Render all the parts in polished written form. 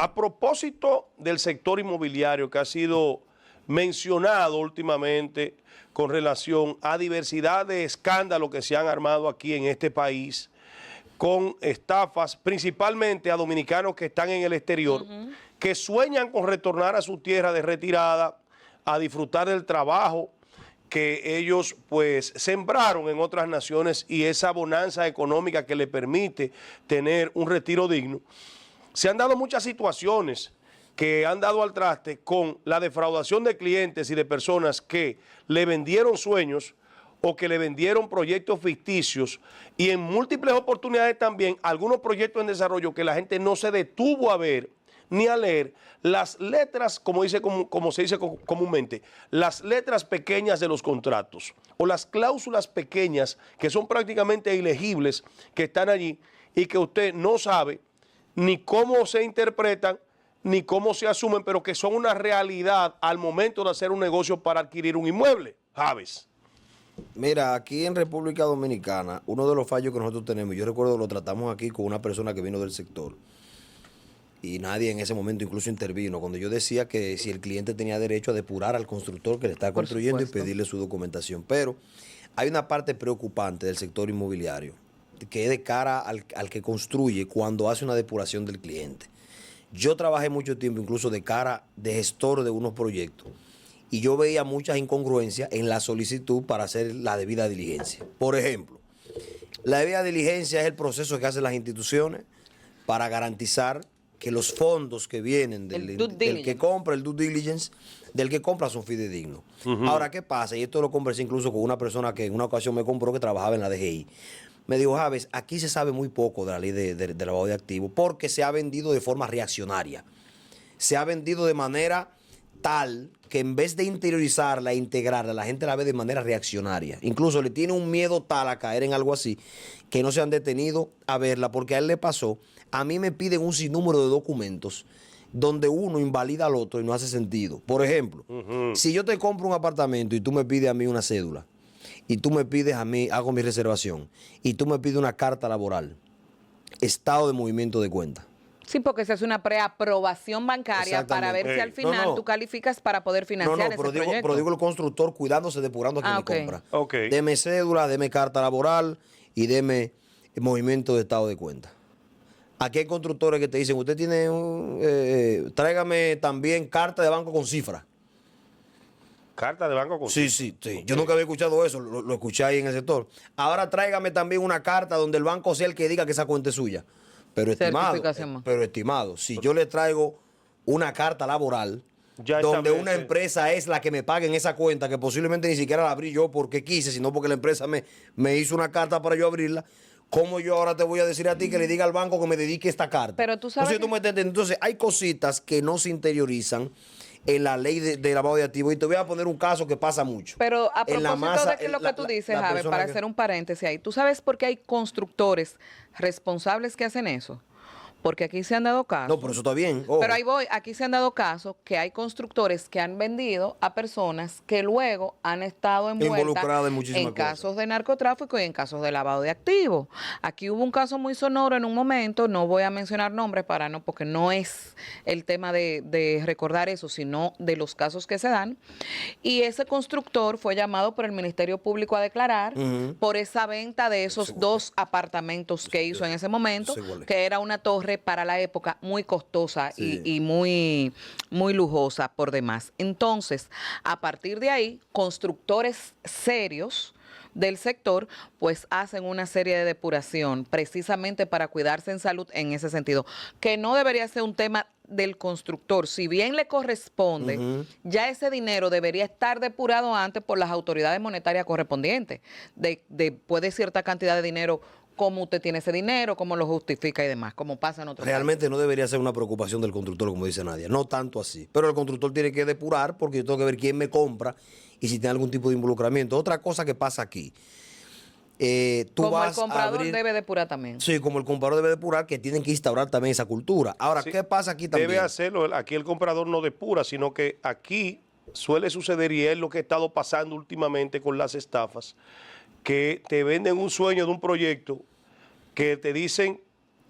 A propósito del sector inmobiliario que ha sido mencionado últimamente con relación a diversidad de escándalos que se han armado aquí en este país, con estafas, principalmente a dominicanos que están en el exterior, que sueñan con retornar a su tierra de retirada, a disfrutar del trabajo que ellos pues sembraron en otras naciones y esa bonanza económica que le permite tener un retiro digno. Se han dado muchas situaciones que han dado al traste con la defraudación de clientes y de personas que le vendieron sueños o que le vendieron proyectos ficticios y en múltiples oportunidades también algunos proyectos en desarrollo que la gente no se detuvo a ver ni a leer las letras, como se dice comúnmente, las letras pequeñas de los contratos o las cláusulas pequeñas que son prácticamente ilegibles que están allí y que usted no sabe ni cómo se interpretan, ni cómo se asumen, pero que son una realidad al momento de hacer un negocio para adquirir un inmueble. Javes. Mira, aquí en República Dominicana, uno de los fallos que nosotros tenemos, yo recuerdo lo tratamos aquí con una persona que vino del sector y nadie en ese momento incluso intervino, cuando yo decía que si el cliente tenía derecho a depurar al constructor que le está construyendo y pedirle su documentación. Pero hay una parte preocupante del sector inmobiliario, que es de cara al que construye cuando hace una depuración del cliente. Yo trabajé mucho tiempo incluso de cara de gestor de unos proyectos y yo veía muchas incongruencias en la solicitud para hacer la debida diligencia. Por ejemplo, la debida diligencia es el proceso que hacen las instituciones para garantizar que los fondos que vienen del que compra, el due diligence, del que compra son fidedignos. Ahora, ¿qué pasa? Y esto lo conversé incluso con una persona que en una ocasión me compró que trabajaba en la DGI. Me dijo, Javes, aquí se sabe muy poco de la ley de lavado de activos porque se ha vendido de forma reaccionaria. Se ha vendido de manera tal que en vez de interiorizarla e integrarla, la gente la ve de manera reaccionaria. Incluso le tiene un miedo tal a caer en algo así que no se han detenido a verla porque a él le pasó. A mí me piden un sinnúmero de documentos donde uno invalida al otro y no hace sentido. Por ejemplo, si yo te compro un apartamento y tú me pides a mí una cédula, y tú me pides a mí, hago mi reservación, y tú me pides una carta laboral, estado de movimiento de cuenta. Sí, porque se hace una preaprobación bancaria para ver si al final tú calificas para poder financiar ese proyecto. Pero digo el constructor cuidándose, depurando a quien le compra. Okay. Deme cédula, deme carta laboral y deme movimiento de estado de cuenta. Aquí hay constructores que te dicen, usted tiene, tráigame también carta de banco con cifra. ¿Carta de banco con Sí. Okay. Yo nunca había escuchado eso, lo escuché ahí en el sector. Ahora tráigame también una carta donde el banco sea el que diga que esa cuenta es suya. Pero estimado, si yo le traigo una carta laboral donde una empresa es la que me paga en esa cuenta, que posiblemente ni siquiera la abrí yo porque quise, sino porque la empresa me hizo una carta para yo abrirla, ¿cómo yo ahora te voy a decir a ti que le diga al banco que me dedique esta carta? Pero tú sabes. Entonces hay cositas que no se interiorizan en la ley de lavado de activos. Y te voy a poner un caso que pasa mucho. Pero a propósito de que lo que tú dices, Javier, para hacer un paréntesis ahí, ¿tú sabes por qué hay constructores responsables que hacen eso? Porque aquí se han dado casos. No, pero eso está bien. Pero ahí voy, aquí se han dado casos que hay constructores que han vendido a personas que luego han estado envueltas en casos de narcotráfico y en casos de lavado de activos. Aquí hubo un caso muy sonoro en un momento, no voy a mencionar nombres porque no es el tema de recordar eso, sino de los casos que se dan. Y ese constructor fue llamado por el Ministerio Público a declarar por esa venta de esos dos apartamentos que hizo en ese momento, que era una torre para la época muy costosa y muy lujosa por demás. Entonces, a partir de ahí, constructores serios del sector, pues hacen una serie de depuración precisamente para cuidarse en salud en ese sentido, que no debería ser un tema del constructor. Si bien le corresponde, ya ese dinero debería estar depurado antes por las autoridades monetarias correspondientes, después de cierta cantidad de dinero. ¿Cómo usted tiene ese dinero? ¿Cómo lo justifica y demás? Como pasa en otros Realmente países. No debería ser una preocupación del constructor, como dice Nadia. No tanto así. Pero el constructor tiene que depurar porque yo tengo que ver quién me compra y si tiene algún tipo de involucramiento. Otra cosa que pasa aquí. Como el comprador debe depurar también. Sí, como el comprador debe depurar, que tienen que instaurar también esa cultura. Ahora, ¿qué pasa aquí también? Debe hacerlo. Aquí el comprador no depura, sino que aquí suele suceder, y es lo que ha estado pasando últimamente con las estafas, que te venden un sueño de un proyecto que te dicen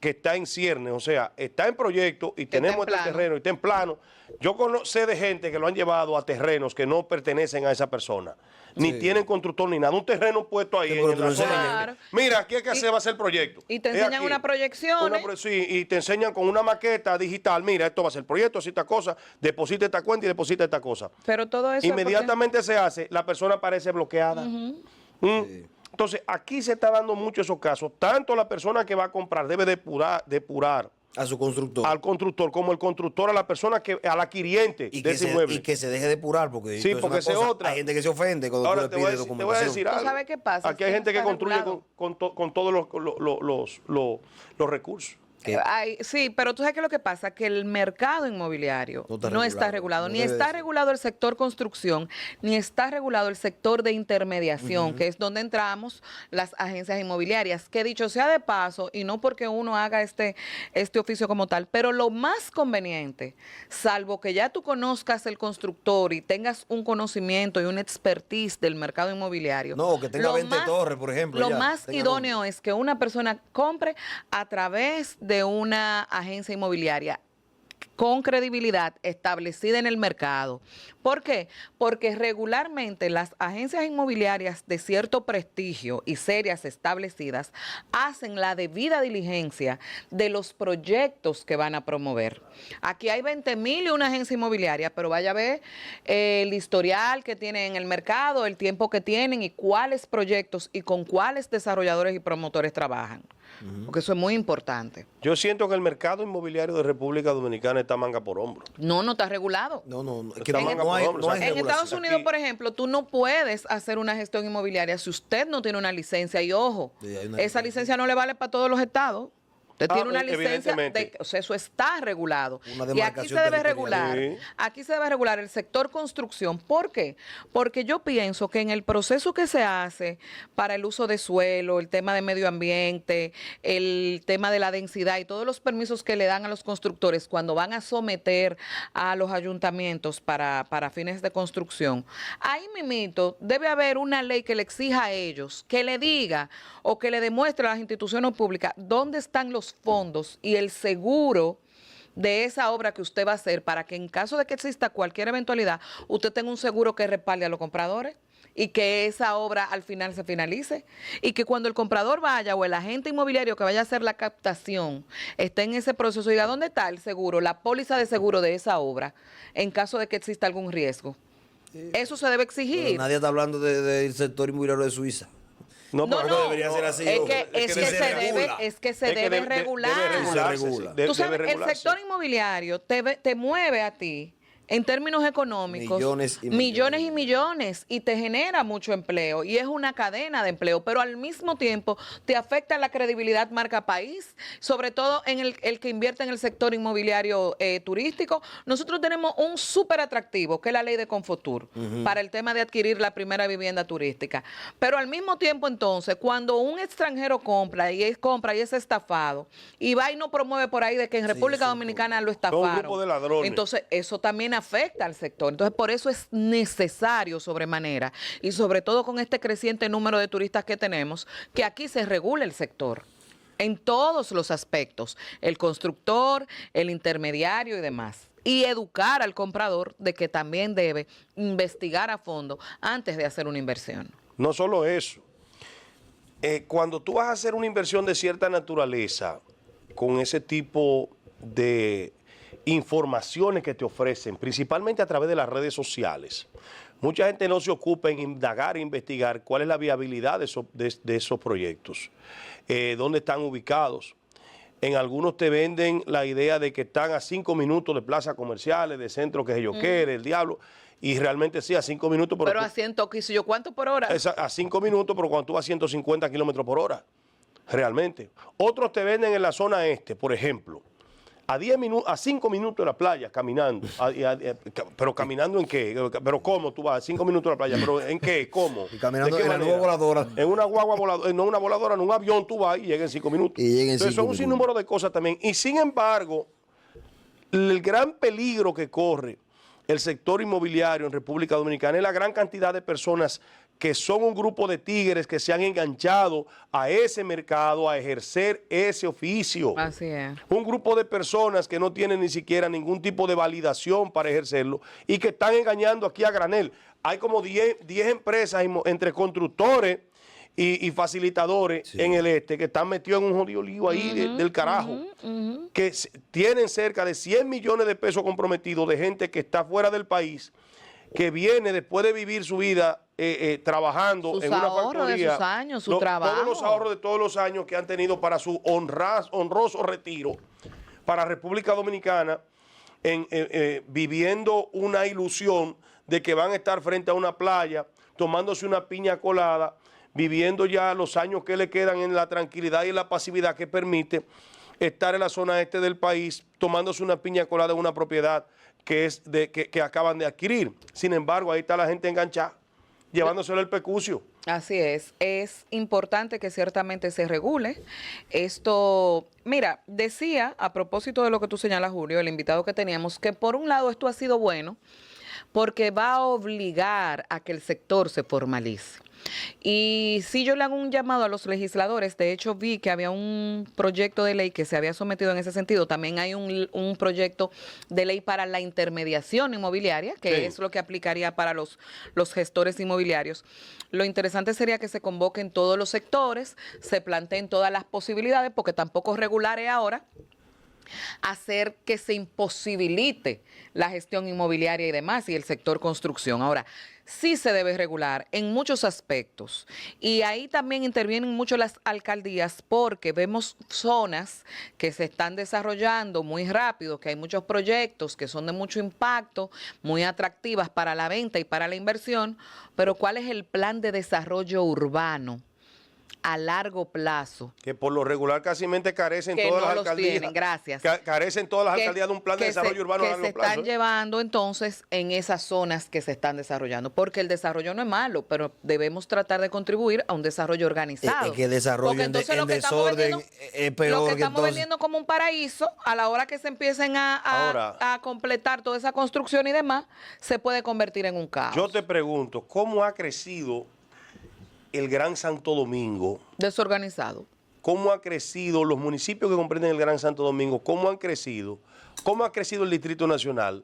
que está en ciernes, o sea, está en proyecto y tenemos este terreno y está en plano. Yo sé de gente que lo han llevado a terrenos que no pertenecen a esa persona, ni tienen constructor ni nada. Un terreno puesto ahí en la zona. Claro. Mira, aquí es que se va a hacer el proyecto. Y te enseñan una proyección. Sí, y te enseñan con una maqueta digital. Mira, esto va a ser el proyecto, así esta cosa, deposita esta cuenta y deposita esta cosa. Pero todo eso inmediatamente se hace, la persona aparece bloqueada. Sí. Entonces, aquí se está dando mucho esos casos. Tanto la persona que va a comprar debe depurar a su constructor. Al constructor, como el constructor a la persona al adquiriente de ese inmueble. Y que se deje depurar, porque, sí, porque es otra. Hay gente que se ofende cuando ahora tú le pides documentación. Te voy a decir algo. ¿Tú sabes qué pasa? Aquí hay gente que construye con todos los recursos. Sí, pero tú sabes qué es lo que pasa, que el mercado inmobiliario no está regulado, ni está regulado el sector construcción, ni está regulado el sector de intermediación, que es donde entramos las agencias inmobiliarias, que dicho sea de paso, y no porque uno haga este oficio como tal, pero lo más conveniente, salvo que ya tú conozcas el constructor y tengas un conocimiento y una expertise del mercado inmobiliario. No, que tenga 20 torres, por ejemplo. Lo más idóneo es que una persona compre a través de una agencia inmobiliaria con credibilidad establecida en el mercado. ¿Por qué? Porque regularmente las agencias inmobiliarias de cierto prestigio y serias establecidas hacen la debida diligencia de los proyectos que van a promover. Aquí hay 20,000 y una agencia inmobiliaria, pero vaya a ver el historial que tienen en el mercado, el tiempo que tienen y cuáles proyectos y con cuáles desarrolladores y promotores trabajan. Porque eso es muy importante. Yo siento que el mercado inmobiliario de República Dominicana está manga por hombro. No está regulado. No. Está manga por hombro. En Estados Unidos, por ejemplo, tú no puedes hacer una gestión inmobiliaria si usted no tiene una licencia. Y ojo, esa licencia no le vale para todos los estados. Usted tiene una licencia, o sea, eso está regulado. Y aquí se debe regular, el sector construcción. ¿Por qué? Porque yo pienso que en el proceso que se hace para el uso de suelo, el tema de medio ambiente, el tema de la densidad y todos los permisos que le dan a los constructores cuando van a someter a los ayuntamientos para fines de construcción, ahí mimito debe haber una ley que le exija a ellos, que le diga o que le demuestre a las instituciones públicas dónde están los fondos y el seguro de esa obra que usted va a hacer para que en caso de que exista cualquier eventualidad, usted tenga un seguro que respalde a los compradores y que esa obra al final se finalice y que cuando el comprador vaya o el agente inmobiliario que vaya a hacer la captación esté en ese proceso y diga dónde está el seguro, la póliza de seguro de esa obra en caso de que exista algún riesgo. Eso se debe exigir. Pero nadie está hablando del sector inmobiliario de Suiza. No, debería ser así. Es que se debe regular. Tú sabes, el sector inmobiliario te mueve a ti en términos económicos, millones y millones, y te genera mucho empleo, y es una cadena de empleo, pero al mismo tiempo te afecta la credibilidad marca país, sobre todo en el que invierte en el sector inmobiliario turístico. Nosotros tenemos un súper atractivo, que es la ley de Confotur, para el tema de adquirir la primera vivienda turística. Pero al mismo tiempo, entonces, cuando un extranjero compra y es estafado, y va y no promueve por ahí de que en República Dominicana lo estafaron, un grupo de ladrones. Entonces eso también afecta al sector. Entonces, por eso es necesario sobremanera, y sobre todo con este creciente número de turistas que tenemos, que aquí se regule el sector en todos los aspectos, el constructor, el intermediario y demás. Y educar al comprador de que también debe investigar a fondo antes de hacer una inversión. No solo eso. Cuando tú vas a hacer una inversión de cierta naturaleza, con ese tipo de informaciones que te ofrecen, principalmente a través de las redes sociales, mucha gente no se ocupa en indagar e investigar cuál es la viabilidad de esos proyectos, dónde están ubicados. En algunos te venden la idea de que están a 5 minutos de plazas comerciales, de centros que ellos quieren, el diablo, y realmente sí, a 5 minutos. Pero a 100, ¿cuánto por hora? A 5 minutos, pero cuando tú vas a 150 kilómetros por hora, realmente. Otros te venden en la zona este, por ejemplo, a 5 minutos de la playa caminando. ¿Pero caminando en qué? ¿Pero cómo tú vas a 5 minutos de la playa? ¿Pero en qué? ¿Cómo? Y caminando en una voladora. En una guagua voladora, no una voladora, en un avión tú vas y llegas en 5 minutos. Entonces son un sinnúmero de cosas también. Y sin embargo, el gran peligro que corre el sector inmobiliario en República Dominicana es la gran cantidad de personas que son un grupo de tigres que se han enganchado a ese mercado, a ejercer ese oficio. Así es. Un grupo de personas que no tienen ni siquiera ningún tipo de validación para ejercerlo y que están engañando aquí a granel. Hay como 10 empresas entre constructores y facilitadores en el este que están metidos en un jodido lío ahí del carajo, que tienen cerca de 100 millones de pesos comprometidos de gente que está fuera del país, que viene después de vivir su vida trabajando en una factoría. De sus años, su trabajo. Todos los ahorros de todos los años que han tenido para su honroso retiro para República Dominicana, viviendo una ilusión de que van a estar frente a una playa, tomándose una piña colada, viviendo ya los años que le quedan en la tranquilidad y en la pasividad que permite estar en la zona este del país, tomándose una piña colada en una propiedad que acaban de adquirir. Sin embargo, ahí está la gente enganchada, llevándoselo el pecucio. Así es importante que ciertamente se regule esto. Mira, decía, a propósito de lo que tú señalas, Julio, el invitado que teníamos, que por un lado esto ha sido bueno, porque va a obligar a que el sector se formalice. Y sí, yo le hago un llamado a los legisladores. De hecho, vi que había un proyecto de ley que se había sometido en ese sentido. También hay un proyecto de ley para la intermediación inmobiliaria, que es lo que aplicaría para los gestores inmobiliarios. Lo interesante sería que se convoquen todos los sectores, se planteen todas las posibilidades, porque tampoco regular es ahora hacer que se imposibilite la gestión inmobiliaria y demás, y el sector construcción. Ahora, sí se debe regular en muchos aspectos, y ahí también intervienen mucho las alcaldías, porque vemos zonas que se están desarrollando muy rápido, que hay muchos proyectos que son de mucho impacto, muy atractivas para la venta y para la inversión, pero ¿cuál es el plan de desarrollo urbano a largo plazo? Que por lo regular casi carecen todas las alcaldías. Tienen, gracias. Carecen todas las alcaldías de un plan de desarrollo urbano a largo plazo. Que se están llevando entonces en esas zonas que se están desarrollando. Porque el desarrollo no es malo, pero debemos tratar de contribuir a un desarrollo organizado. Es que el desarrollo en desorden es peor. Lo que estamos vendiendo como un paraíso, a la hora que se empiecen a completar toda esa construcción y demás, se puede convertir en un caos. Yo te pregunto, ¿cómo ha crecido el Gran Santo Domingo? Desorganizado. ¿Cómo ha crecido los municipios que comprenden el Gran Santo Domingo? ¿Cómo han crecido? ¿Cómo ha crecido el Distrito Nacional?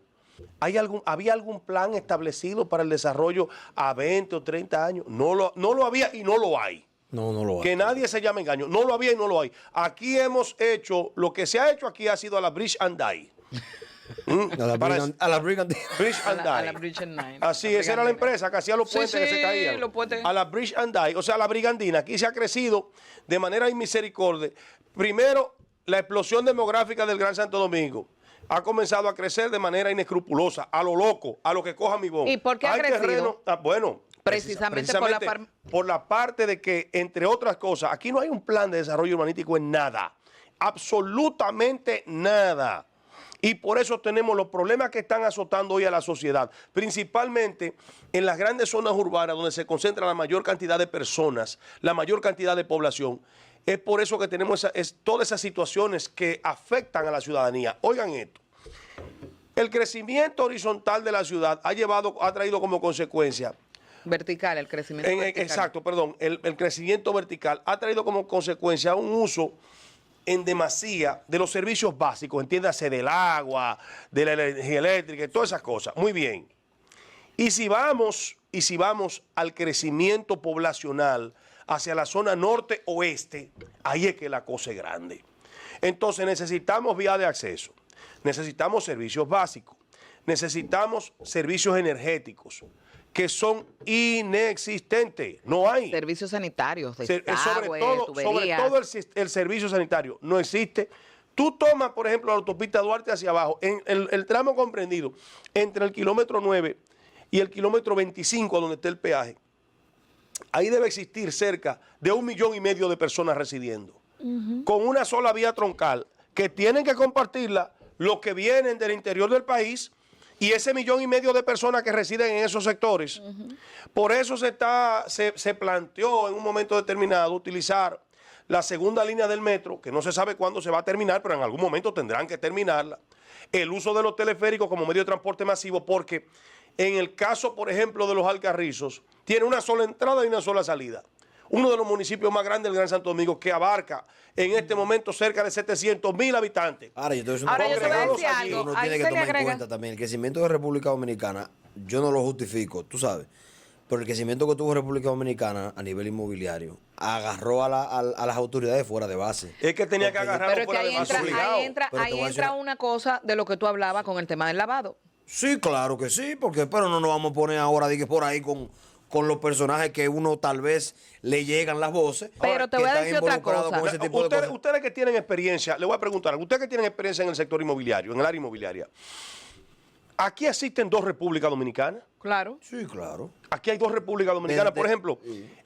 ¿Había algún plan establecido para el desarrollo a 20 o 30 años? No lo había y no lo hay. No lo hay. Que nadie se llame engaño. No lo había y no lo hay. Aquí hemos hecho, lo que se ha hecho aquí ha sido a la Bridge and Die. A la Bridge and Die. Así, esa era la empresa que hacía los puentes que se caían. A la Bridge and Die, o sea, la brigandina. Aquí se ha crecido de manera inmisericordia. Primero, la explosión demográfica del Gran Santo Domingo ha comenzado a crecer de manera inescrupulosa, a lo loco, a lo que coja mi voz. ¿Y por qué ha crecido? Bueno, precisamente por la parte de que, entre otras cosas, aquí no hay un plan de desarrollo urbanístico en nada. Absolutamente nada. Y por eso tenemos los problemas que están azotando hoy a la sociedad, principalmente en las grandes zonas urbanas donde se concentra la mayor cantidad de personas, la mayor cantidad de población. Es por eso que tenemos todas esas situaciones que afectan a la ciudadanía. Oigan esto, el crecimiento horizontal de la ciudad ha traído como consecuencia... Vertical, el crecimiento vertical. Exacto, perdón, el crecimiento vertical ha traído como consecuencia un uso en demasía de los servicios básicos, entiéndase, del agua, de la energía eléctrica y todas esas cosas. Muy bien. Y si vamos al crecimiento poblacional hacia la zona norte-oeste, ahí es que la cosa es grande. Entonces necesitamos vías de acceso, necesitamos servicios básicos, necesitamos servicios energéticos, que son inexistentes, no hay. Servicios sanitarios, sobre todo el servicio sanitario no existe. Tú tomas, por ejemplo, la autopista Duarte hacia abajo, en el tramo comprendido entre el kilómetro 9 y el kilómetro 25, donde está el peaje, ahí debe existir cerca de 1,5 millones de personas residiendo, con una sola vía troncal, que tienen que compartirla los que vienen del interior del país y ese 1,5 millones de personas que residen en esos sectores. Por eso se planteó en un momento determinado utilizar la segunda línea del metro, que no se sabe cuándo se va a terminar, pero en algún momento tendrán que terminarla. El uso de los teleféricos como medio de transporte masivo, porque en el caso, por ejemplo, de los Alcarrizos, tiene una sola entrada y una sola salida. Uno de los municipios más grandes del Gran Santo Domingo, que abarca en este momento cerca de 700,000 habitantes. Ahora, yo te voy a decir algo. Uno tiene que tomar en cuenta también el crecimiento de República Dominicana. Yo no lo justifico, tú sabes. Pero el crecimiento que tuvo República Dominicana a nivel inmobiliario agarró a las autoridades fuera de base. Es que tenía que agarrarlo fuera de base. Ahí entra una cosa de lo que tú hablabas con el tema del lavado. Sí, claro que sí, pero no nos vamos a poner ahora dije, por ahí con los personajes que uno tal vez le llegan las voces. Pero te voy a decir otra cosa. Ustedes que tienen experiencia, le voy a preguntar, ustedes que tienen experiencia en el sector inmobiliario, en el área inmobiliaria, ¿aquí existen 2 repúblicas dominicanas? Claro. Sí, claro. Aquí hay 2 repúblicas dominicanas. Por ejemplo,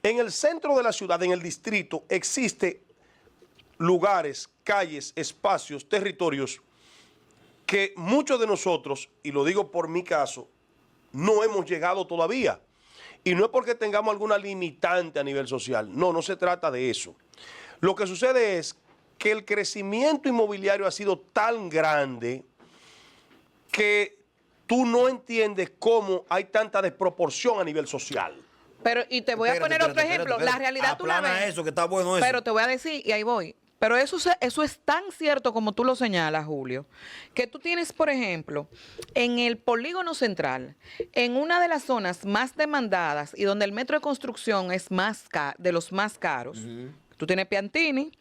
en el centro de la ciudad, en el distrito, existen lugares, calles, espacios, territorios que muchos de nosotros, y lo digo por mi caso, no hemos llegado todavía. Y no es porque tengamos alguna limitante a nivel social. No se trata de eso. Lo que sucede es que el crecimiento inmobiliario ha sido tan grande que tú no entiendes cómo hay tanta desproporción a nivel social. Pero, y te voy a poner otro ejemplo. La realidad tú la ves. Eso, que está bueno eso. Pero te voy a decir, y ahí voy. Pero eso es tan cierto como tú lo señalas, Julio, que tú tienes, por ejemplo, en el polígono central, en una de las zonas más demandadas y donde el metro de construcción es de los más caros, tú tienes Piantini.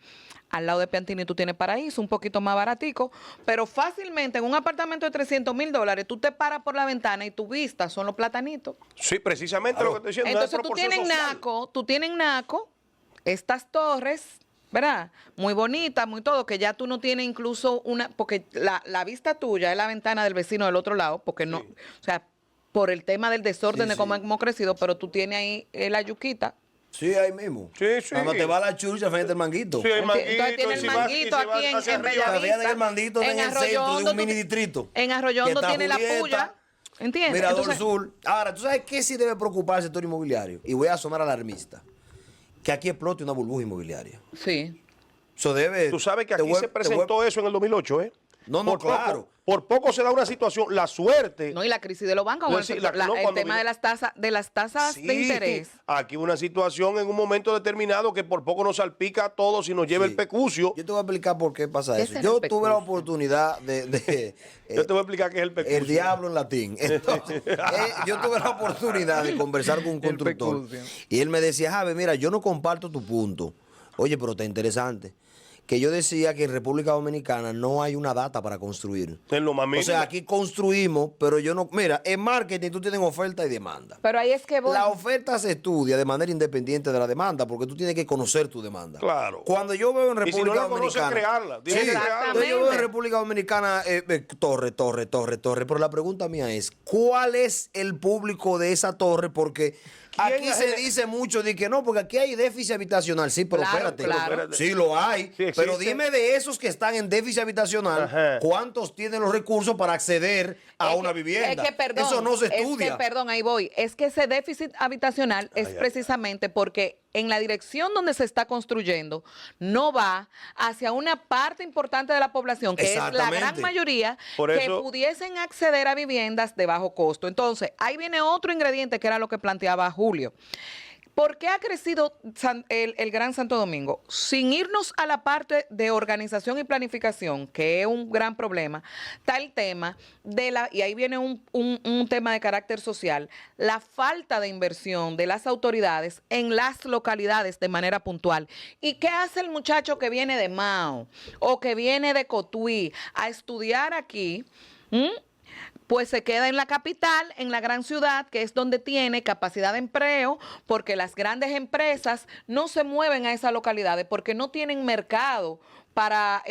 Al lado de Piantini tú tienes Paraíso, un poquito más baratico, pero fácilmente en un apartamento de $300,000 tú te paras por la ventana y tu vista son los platanitos. Sí, precisamente lo que estoy diciendo. Entonces tú tienes en Naco estas torres, ¿verdad? Muy bonitas, muy todo, que ya tú no tienes incluso porque la vista tuya es la ventana del vecino del otro lado, porque no, o sea, por el tema del desorden de cómo hemos crecido, pero tú tienes ahí la yuquita. Sí, ahí mismo. Sí. Cuando te va la chucha frente al manguito. Sí, el manguito. Entonces tiene el manguito aquí en Bellavista. El manguito en el centro de un mini distrito. En Arroyondo tiene la puya. ¿Entiendes? Mirador Sur. Ahora, ¿tú sabes qué sí debe preocupar el sector inmobiliario? Y voy a sonar alarmista. Que aquí explote una burbuja inmobiliaria. Sí. Eso debe... Tú sabes que aquí se presentó eso en el 2008, ¿eh? No, claro. Por poco se da una situación, la suerte. No, y la crisis de los bancos, el tema de las tasas de interés. Aquí hubo una situación en un momento determinado que por poco nos salpica a todos y nos lleva el pecucio. Yo te voy a explicar por qué pasa eso. Yo tuve la oportunidad de yo te voy a explicar qué es el pecucio. El diablo en latín. Entonces, yo tuve la oportunidad de conversar con un constructor. Y él me decía, Javi, mira, yo no comparto tu punto. Oye, pero está interesante. Que yo decía que en República Dominicana no hay una data para construir. En lo más mínimo. O sea, aquí construimos, pero yo no... Mira, en marketing tú tienes oferta y demanda. Pero ahí es que voy. La oferta se estudia de manera independiente de la demanda, porque tú tienes que conocer tu demanda. Claro. Cuando yo veo en República y si no la Dominicana... crearla. Sí, cuando yo veo en República Dominicana, torre. Pero la pregunta mía es, ¿cuál es el público de esa torre? Porque... Aquí se dice mucho de que no, porque aquí hay déficit habitacional. Sí, pero espérate. Sí, lo hay. Sí, pero dime de esos que están en déficit habitacional, ¿cuántos tienen los recursos para acceder a una vivienda? Eso no se estudia. Ahí voy. Es que ese déficit habitacional es precisamente porque en la dirección donde se está construyendo no va hacia una parte importante de la población, que es la gran mayoría, que pudiesen acceder a viviendas de bajo costo. Entonces, ahí viene otro ingrediente que era lo que planteaba Julio. ¿Por qué ha crecido el Gran Santo Domingo? Sin irnos a la parte de organización y planificación, que es un gran problema, está el tema y ahí viene un tema de carácter social, la falta de inversión de las autoridades en las localidades de manera puntual. ¿Y qué hace el muchacho que viene de Mao o que viene de Cotuí a estudiar aquí? Pues se queda en la capital, en la gran ciudad, que es donde tiene capacidad de empleo, porque las grandes empresas no se mueven a esas localidades porque no tienen mercado para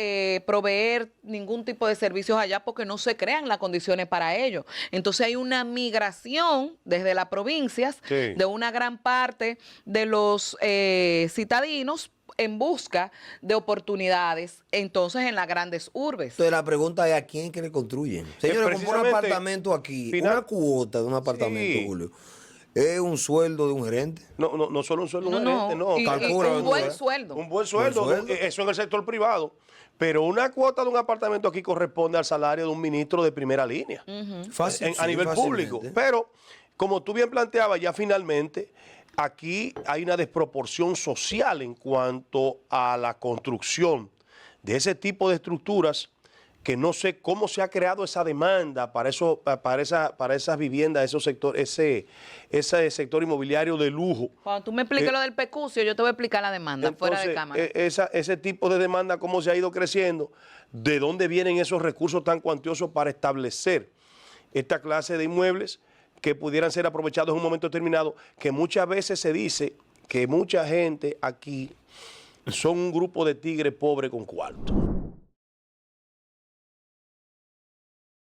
proveer ningún tipo de servicios allá porque no se crean las condiciones para ello. Entonces hay una migración desde las provincias de una gran parte de los citadinos en busca de oportunidades, entonces en las grandes urbes. Entonces la pregunta es, ¿a quién que le construyen? Señores, comprar un apartamento aquí, una cuota de un apartamento, Julio, Es un sueldo de un gerente. No solo un sueldo de un gerente, no. Calcula, un buen sueldo. Un buen sueldo, eso en el sector privado. Pero una cuota de un apartamento aquí corresponde al salario de un ministro de primera línea. A nivel público. Pero, como tú bien planteabas, ya finalmente, aquí hay una desproporción social en cuanto a la construcción de ese tipo de estructuras, que no sé cómo se ha creado esa demanda para esas viviendas, ese sector inmobiliario de lujo. Cuando tú me expliques lo del pecucio, yo te voy a explicar la demanda entonces, fuera de cámara. Ese tipo de demanda, cómo se ha ido creciendo, de dónde vienen esos recursos tan cuantiosos para establecer esta clase de inmuebles que pudieran ser aprovechados en un momento determinado, que muchas veces se dice que mucha gente aquí son un grupo de tigres pobres con cuarto.